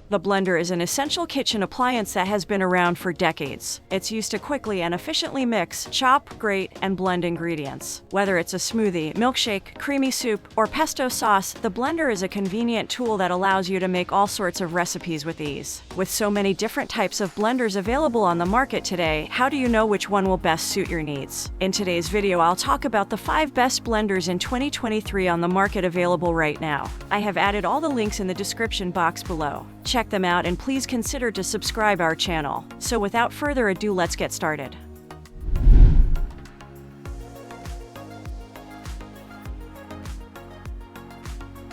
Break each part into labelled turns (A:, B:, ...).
A: The blender is an essential kitchen appliance that has been around for decades. It's used to quickly and efficiently mix, chop, grate, and blend ingredients. Whether it's a smoothie, milkshake, creamy soup, or pesto sauce, the blender is a convenient tool that allows you to make all sorts of recipes with ease. With so many different types of blenders available on the market today, how do you know which one will best suit your needs? In today's video, I'll talk about the 5 best blenders in 2023 on the market available right now. I have added all the links in the description box below. Check them out and please consider to subscribe our channel. So without further ado, let's get started.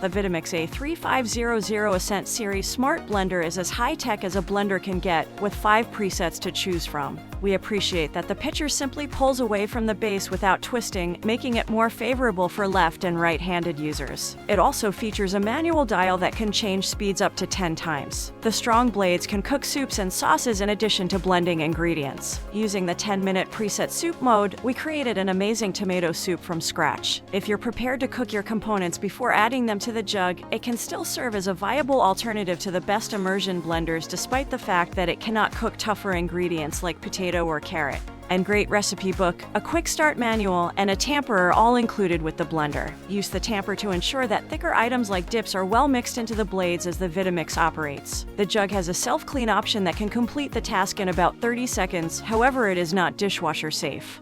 A: The Vitamix A3500 Ascent Series Smart Blender is as high-tech as a blender can get, with 5 presets to choose from. We appreciate that the pitcher simply pulls away from the base without twisting, making it more favorable for left and right-handed users. It also features a manual dial that can change speeds up to 10 times. The strong blades can cook soups and sauces in addition to blending ingredients. Using the 10-minute preset soup mode, we created an amazing tomato soup from scratch. If you're prepared to cook your components before adding them to the jug, it can still serve as a viable alternative to the best immersion blenders despite the fact that it cannot cook tougher ingredients like potato or carrot. And great recipe book, a quick start manual, and a tamper are all included with the blender. Use the tamper to ensure that thicker items like dips are well mixed into the blades as the Vitamix operates. The jug has a self-clean option that can complete the task in about 30 seconds, however it is not dishwasher safe.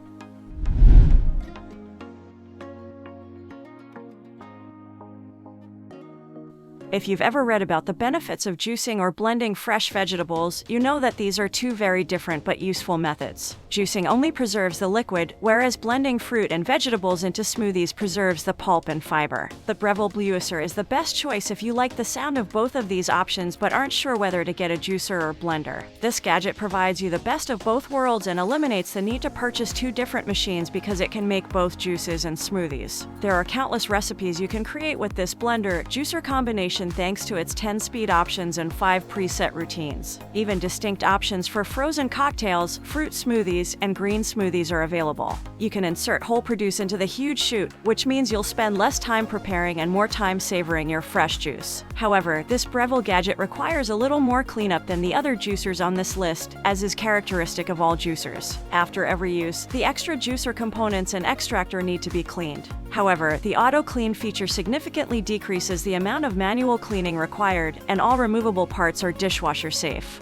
A: If you've ever read about the benefits of juicing or blending fresh vegetables, you know that these are 2 very different but useful methods. Juicing only preserves the liquid, whereas blending fruit and vegetables into smoothies preserves the pulp and fiber. The Breville Bluicer is the best choice if you like the sound of both of these options but aren't sure whether to get a juicer or blender. This gadget provides you the best of both worlds and eliminates the need to purchase 2 different machines because it can make both juices and smoothies. There are countless recipes you can create with this blender-juicer combination thanks to its 10-speed options and 5 preset routines. Even distinct options for frozen cocktails, fruit smoothies, and green smoothies are available. You can insert whole produce into the huge chute, which means you'll spend less time preparing and more time savoring your fresh juice. However, this Breville gadget requires a little more cleanup than the other juicers on this list, as is characteristic of all juicers. After every use, the extra juicer components and extractor need to be cleaned. However, the auto clean feature significantly decreases the amount of manual cleaning required, and all removable parts are dishwasher safe.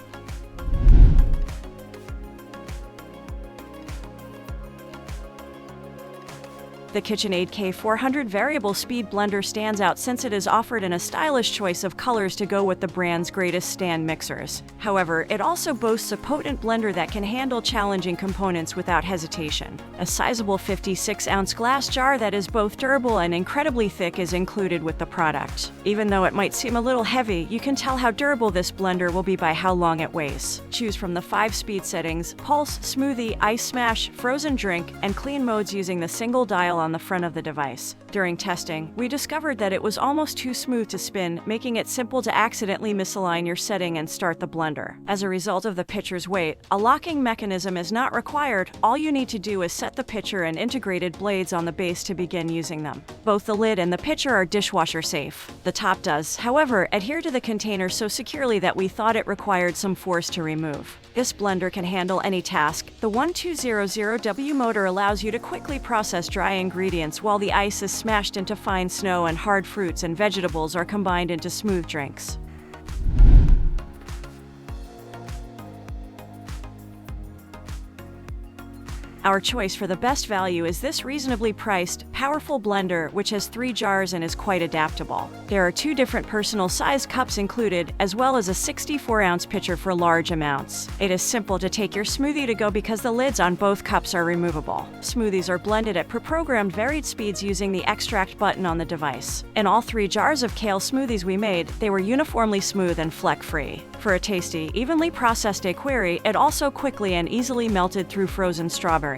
A: The KitchenAid K400 Variable Speed Blender stands out since it is offered in a stylish choice of colors to go with the brand's greatest stand mixers. However, it also boasts a potent blender that can handle challenging components without hesitation. A sizable 56-ounce glass jar that is both durable and incredibly thick is included with the product. Even though it might seem a little heavy, you can tell how durable this blender will be by how long it weighs. Choose from the 5 speed settings: pulse, smoothie, ice smash, frozen drink, and clean modes using the single dial on the front of the device. During testing, we discovered that it was almost too smooth to spin, making it simple to accidentally misalign your setting and start the blender. As a result of the pitcher's weight, a locking mechanism is not required. All you need to do is set the pitcher and integrated blades on the base to begin using them. Both the lid and the pitcher are dishwasher safe. The top does, however, adhere to the container so securely that we thought it required some force to remove. This blender can handle any task. The 1200W motor allows you to quickly process dry ingredients while the ice is smashed into fine snow and hard fruits and vegetables are combined into smooth drinks. Our choice for the best value is this reasonably priced, powerful blender, which has 3 jars and is quite adaptable. There are 2 different personal size cups included, as well as a 64-ounce pitcher for large amounts. It is simple to take your smoothie to go because the lids on both cups are removable. Smoothies are blended at pre-programmed varied speeds using the extract button on the device. In all 3 jars of kale smoothies we made, they were uniformly smooth and fleck-free. For a tasty, evenly processed daiquiri, it also quickly and easily melted through frozen strawberries.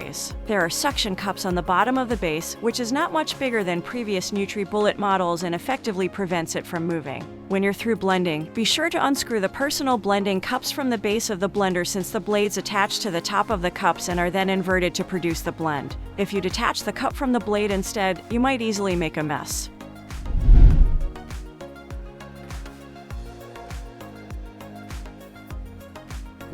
A: There are suction cups on the bottom of the base, which is not much bigger than previous NutriBullet models and effectively prevents it from moving. When you're through blending, be sure to unscrew the personal blending cups from the base of the blender since the blades attach to the top of the cups and are then inverted to produce the blend. If you detach the cup from the blade instead, you might easily make a mess.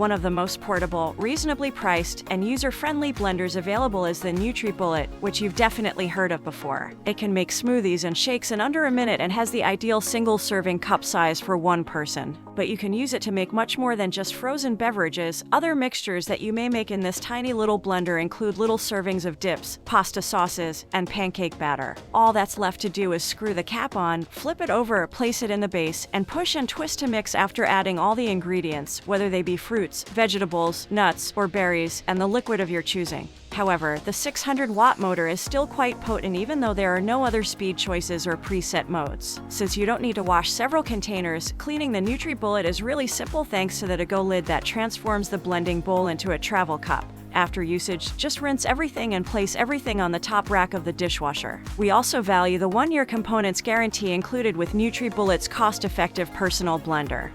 A: One of the most portable, reasonably priced, and user-friendly blenders available is the NutriBullet, which you've definitely heard of before. It can make smoothies and shakes in under a minute and has the ideal single-serving cup size for one person. But you can use it to make much more than just frozen beverages. Other mixtures that you may make in this tiny little blender include little servings of dips, pasta sauces, and pancake batter. All that's left to do is screw the cap on, flip it over, place it in the base, and push and twist to mix after adding all the ingredients, whether they be fruits, vegetables, nuts, or berries, and the liquid of your choosing. However, the 600-watt motor is still quite potent even though there are no other speed choices or preset modes. Since you don't need to wash several containers, cleaning the NutriBullet is really simple thanks to the to-go lid that transforms the blending bowl into a travel cup. After usage, just rinse everything and place everything on the top rack of the dishwasher. We also value the 1-year components guarantee included with NutriBullet's cost-effective personal blender.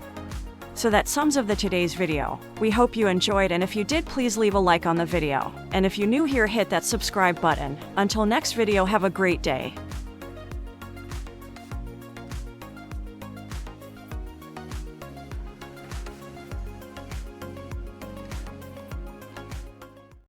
A: So that sums up today's video. We hope you enjoyed, and if you did, please leave a like on the video. And if you're new here, hit that subscribe button. Until next video, have a great day.